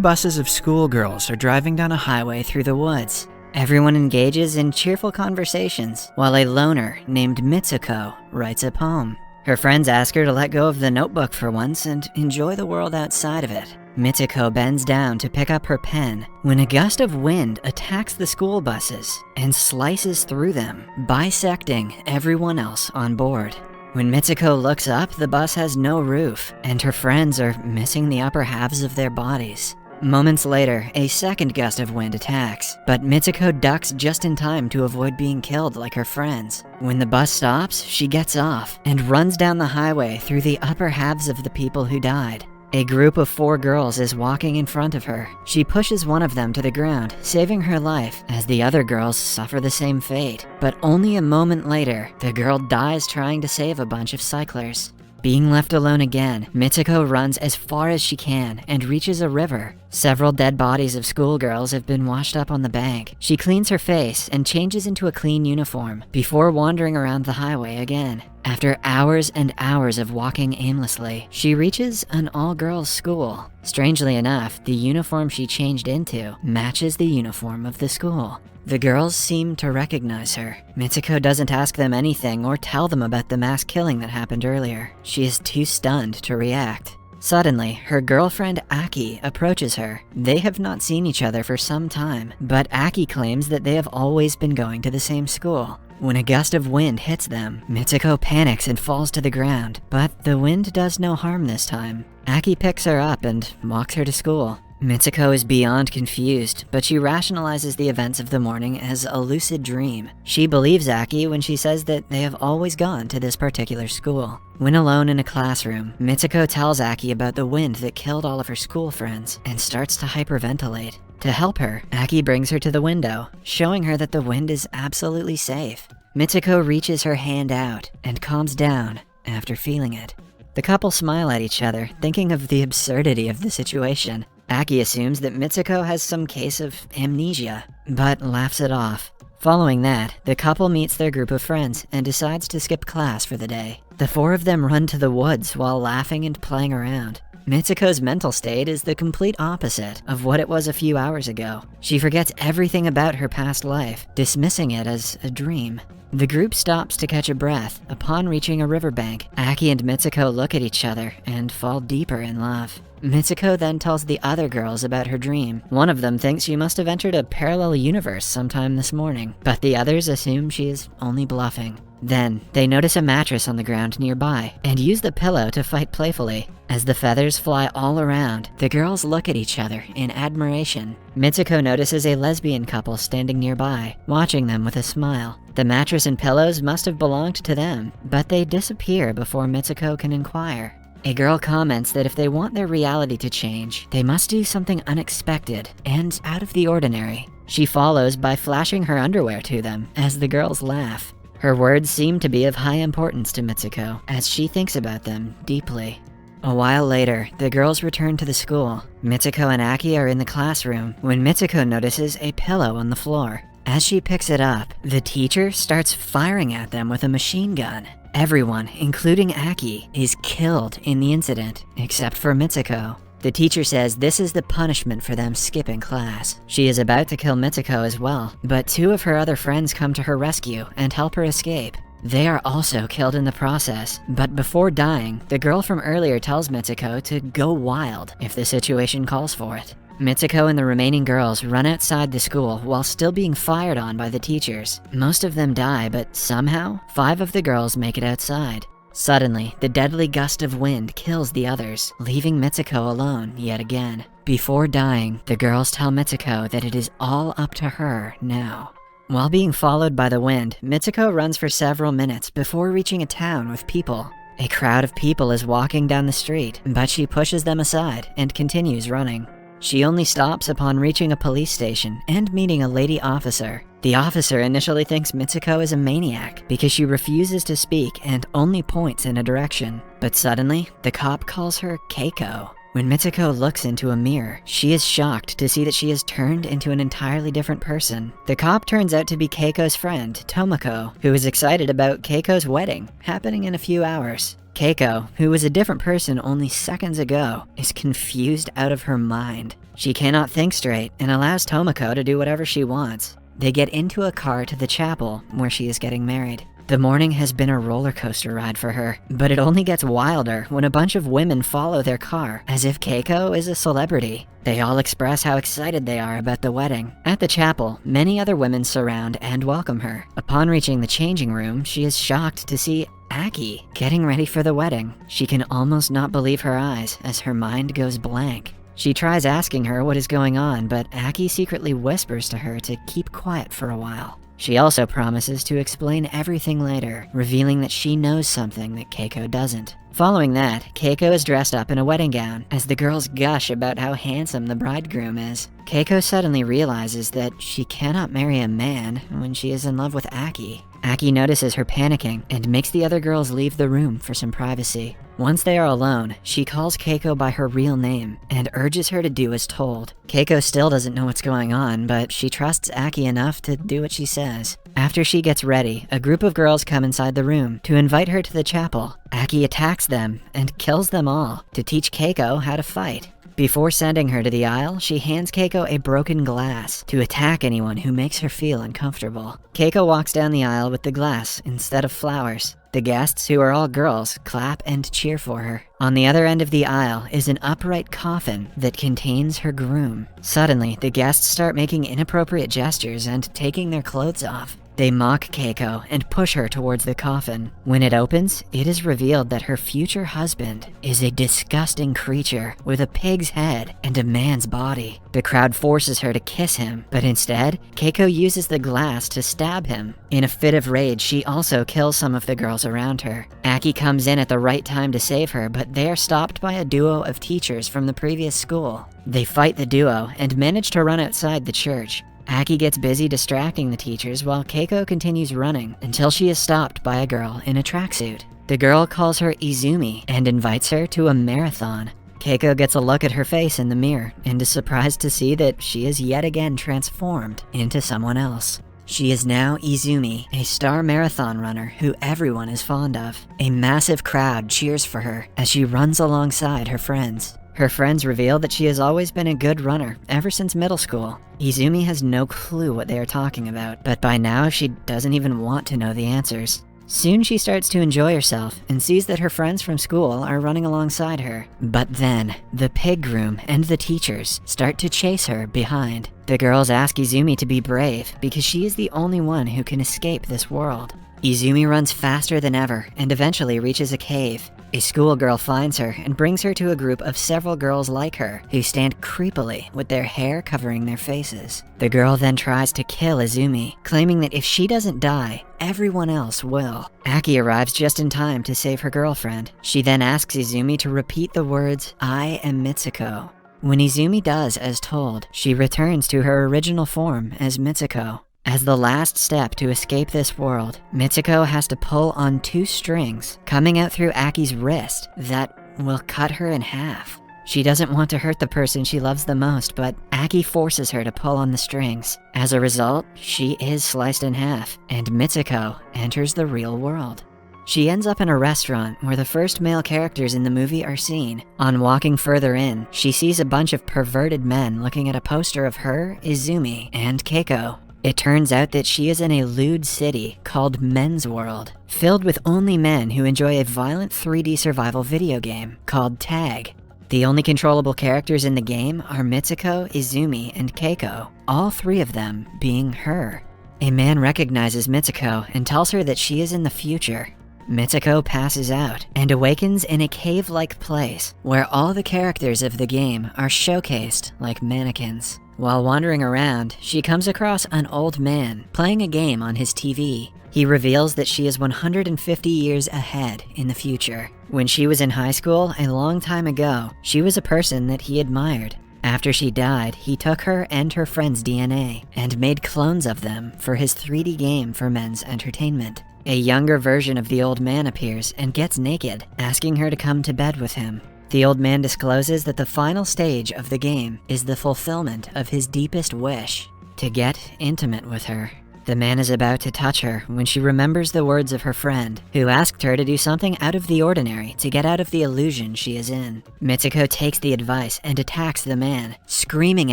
Buses of schoolgirls are driving down a highway through the woods. Everyone engages in cheerful conversations, while a loner named Mitsuko writes a poem. Her friends ask her to let go of the notebook for once and enjoy the world outside of it. Mitsuko bends down to pick up her pen when a gust of wind attacks the school buses and slices through them, bisecting everyone else on board. When Mitsuko looks up, the bus has no roof, and her friends are missing the upper halves of their bodies. Moments later, a second gust of wind attacks, but Mitsuko ducks just in time to avoid being killed like her friends. When the bus stops, she gets off and runs down the highway through the upper halves of the people who died. A group of 4 girls is walking in front of her. She pushes one of them to the ground, saving her life as the other girls suffer the same fate. But only a moment later, the girl dies trying to save a bunch of cyclers. Being left alone again, Mitsuko runs as far as she can and reaches a river. Several dead bodies of schoolgirls have been washed up on the bank. She cleans her face and changes into a clean uniform before wandering around the highway again. After hours and hours of walking aimlessly, she reaches an all-girls school. Strangely enough, the uniform she changed into matches the uniform of the school. The girls seem to recognize her. Mitsuko doesn't ask them anything or tell them about the mass killing that happened earlier. She is too stunned to react. Suddenly, her girlfriend Aki approaches her. They have not seen each other for some time, but Aki claims that they have always been going to the same school. When a gust of wind hits them, Mitsuko panics and falls to the ground, but the wind does no harm this time. Aki picks her up and walks her to school. Mitsuko is beyond confused, but she rationalizes the events of the morning as a lucid dream. She believes Aki when she says that they have always gone to this particular school. When alone in a classroom, Mitsuko tells Aki about the wind that killed all of her school friends and starts to hyperventilate. To help her, Aki brings her to the window, showing her that the wind is absolutely safe. Mitsuko reaches her hand out and calms down after feeling it. The couple smile at each other, thinking of the absurdity of the situation. Aki assumes that Mitsuko has some case of amnesia, but laughs it off. Following that, the couple meets their group of friends and decides to skip class for the day. The 4 of them run to the woods while laughing and playing around. Mitsuko's mental state is the complete opposite of what it was a few hours ago. She forgets everything about her past life, dismissing it as a dream. The group stops to catch a breath. Upon reaching a riverbank, Aki and Mitsuko look at each other and fall deeper in love. Mitsuko then tells the other girls about her dream. One of them thinks she must have entered a parallel universe sometime this morning, but the others assume she is only bluffing. Then, they notice a mattress on the ground nearby and use the pillow to fight playfully. As the feathers fly all around, the girls look at each other in admiration. Mitsuko notices a lesbian couple standing nearby, watching them with a smile. The mattress and pillows must have belonged to them, but they disappear before Mitsuko can inquire. A girl comments that if they want their reality to change, they must do something unexpected and out of the ordinary. She follows by flashing her underwear to them as the girls laugh. Her words seem to be of high importance to Mitsuko, as she thinks about them deeply. A while later, the girls return to the school. Mitsuko and Aki are in the classroom when Mitsuko notices a pillow on the floor. As she picks it up, the teacher starts firing at them with a machine gun. Everyone, including Aki, is killed in the incident, except for Mitsuko. The teacher says this is the punishment for them skipping class. She is about to kill Mitsuko as well, but 2 of her other friends come to her rescue and help her escape. They are also killed in the process, but before dying, the girl from earlier tells Mitsuko to go wild if the situation calls for it. Mitsuko and the remaining girls run outside the school while still being fired on by the teachers. Most of them die, but somehow, 5 of the girls make it outside. Suddenly, the deadly gust of wind kills the others, leaving Mitsuko alone yet again. Before dying, the girls tell Mitsuko that it is all up to her now. While being followed by the wind, Mitsuko runs for several minutes before reaching a town with people. A crowd of people is walking down the street, but she pushes them aside and continues running. She only stops upon reaching a police station and meeting a lady officer. The officer initially thinks Mitsuko is a maniac because she refuses to speak and only points in a direction. But suddenly, the cop calls her Keiko. When Mitsuko looks into a mirror, she is shocked to see that she has turned into an entirely different person. The cop turns out to be Keiko's friend, Tomoko, who is excited about Keiko's wedding, happening in a few hours. Keiko, who was a different person only seconds ago, is confused out of her mind. She cannot think straight and allows Tomoko to do whatever she wants. They get into a car to the chapel where she is getting married. The morning has been a roller coaster ride for her, but it only gets wilder when a bunch of women follow their car as if Keiko is a celebrity. They all express how excited they are about the wedding. At the chapel, many other women surround and welcome her. Upon reaching the changing room, she is shocked to see Aki getting ready for the wedding. She can almost not believe her eyes as her mind goes blank. She tries asking her what is going on, but Aki secretly whispers to her to keep quiet for a while. She also promises to explain everything later, revealing that she knows something that Keiko doesn't. Following that, Keiko is dressed up in a wedding gown as the girls gush about how handsome the bridegroom is. Keiko suddenly realizes that she cannot marry a man when she is in love with Aki. Aki notices her panicking and makes the other girls leave the room for some privacy. Once they are alone, she calls Keiko by her real name and urges her to do as told. Keiko still doesn't know what's going on, but she trusts Aki enough to do what she says. After she gets ready, a group of girls come inside the room to invite her to the chapel. Aki attacks them and kills them all to teach Keiko how to fight. Before sending her to the aisle, she hands Keiko a broken glass to attack anyone who makes her feel uncomfortable. Keiko walks down the aisle with the glass instead of flowers. The guests, who are all girls, clap and cheer for her. On the other end of the aisle is an upright coffin that contains her groom. Suddenly, the guests start making inappropriate gestures and taking their clothes off. They mock Keiko and push her towards the coffin. When it opens, it is revealed that her future husband is a disgusting creature with a pig's head and a man's body. The crowd forces her to kiss him, but instead, Keiko uses the glass to stab him. In a fit of rage, she also kills some of the girls around her. Aki comes in at the right time to save her, but they are stopped by a duo of teachers from the previous school. They fight the duo and manage to run outside the church. Aki gets busy distracting the teachers while Keiko continues running until she is stopped by a girl in a tracksuit. The girl calls her Izumi and invites her to a marathon. Keiko gets a look at her face in the mirror and is surprised to see that she is yet again transformed into someone else. She is now Izumi, a star marathon runner who everyone is fond of. A massive crowd cheers for her as she runs alongside her friends. Her friends reveal that she has always been a good runner ever since middle school. Izumi has no clue what they are talking about, but by now she doesn't even want to know the answers. Soon she starts to enjoy herself and sees that her friends from school are running alongside her. But then, the pig groom and the teachers start to chase her behind. The girls ask Izumi to be brave because she is the only one who can escape this world. Izumi runs faster than ever and eventually reaches a cave. A schoolgirl finds her and brings her to a group of several girls like her who stand creepily with their hair covering their faces. The girl then tries to kill Izumi, claiming that if she doesn't die, everyone else will. Aki arrives just in time to save her girlfriend. She then asks Izumi to repeat the words, "I am Mitsuko." When Izumi does as told, she returns to her original form as Mitsuko. As the last step to escape this world, Mitsuko has to pull on two strings coming out through Aki's wrist that will cut her in half. She doesn't want to hurt the person she loves the most, but Aki forces her to pull on the strings. As a result, she is sliced in half, and Mitsuko enters the real world. She ends up in a restaurant where the first male characters in the movie are seen. On walking further in, she sees a bunch of perverted men looking at a poster of her, Izumi, and Keiko. It turns out that she is in a lewd city called Men's World, filled with only men who enjoy a violent 3D survival video game called Tag. The only controllable characters in the game are Mitsuko, Izumi, and Keiko, all three of them being her. A man recognizes Mitsuko and tells her that she is in the future. Mitsuko passes out and awakens in a cave-like place where all the characters of the game are showcased like mannequins. While wandering around, she comes across an old man playing a game on his TV. He reveals that she is 150 years ahead in the future. When she was in high school a long time ago, she was a person that he admired. After she died, he took her and her friend's DNA and made clones of them for his 3D game for men's entertainment. A younger version of the old man appears and gets naked, asking her to come to bed with him. The old man discloses that the final stage of the game is the fulfillment of his deepest wish, to get intimate with her. The man is about to touch her when she remembers the words of her friend, who asked her to do something out of the ordinary to get out of the illusion she is in. Mitsuko takes the advice and attacks the man, screaming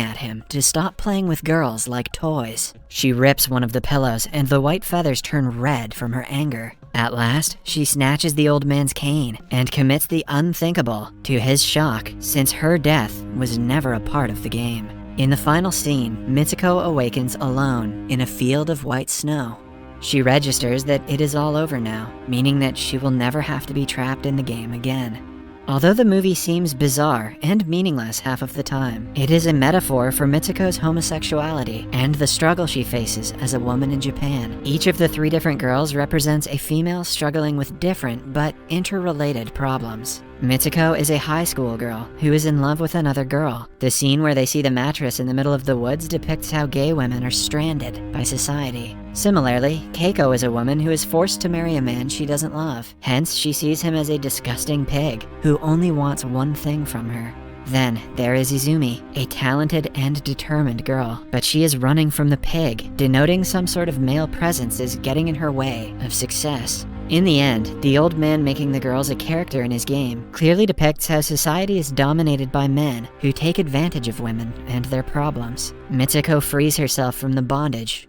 at him to stop playing with girls like toys. She rips one of the pillows and the white feathers turn red from her anger. At last, she snatches the old man's cane and commits the unthinkable, to his shock, since her death was never a part of the game. In the final scene, Mitsuko awakens alone in a field of white snow. She registers that it is all over now, meaning that she will never have to be trapped in the game again. Although the movie seems bizarre and meaningless half of the time, it is a metaphor for Mitsuko's homosexuality and the struggle she faces as a woman in Japan. Each of the 3 different girls represents a female struggling with different but interrelated problems. Mitsuko is a high school girl who is in love with another girl. The scene where they see the mattress in the middle of the woods depicts how gay women are stranded by society. Similarly, Keiko is a woman who is forced to marry a man she doesn't love. Hence, she sees him as a disgusting pig who only wants one thing from her. Then, there is Izumi, a talented and determined girl, but she is running from the pig, denoting some sort of male presence is getting in her way of success. In the end, the old man making the girls a character in his game clearly depicts how society is dominated by men who take advantage of women and their problems. Mitsuko frees herself from the bondage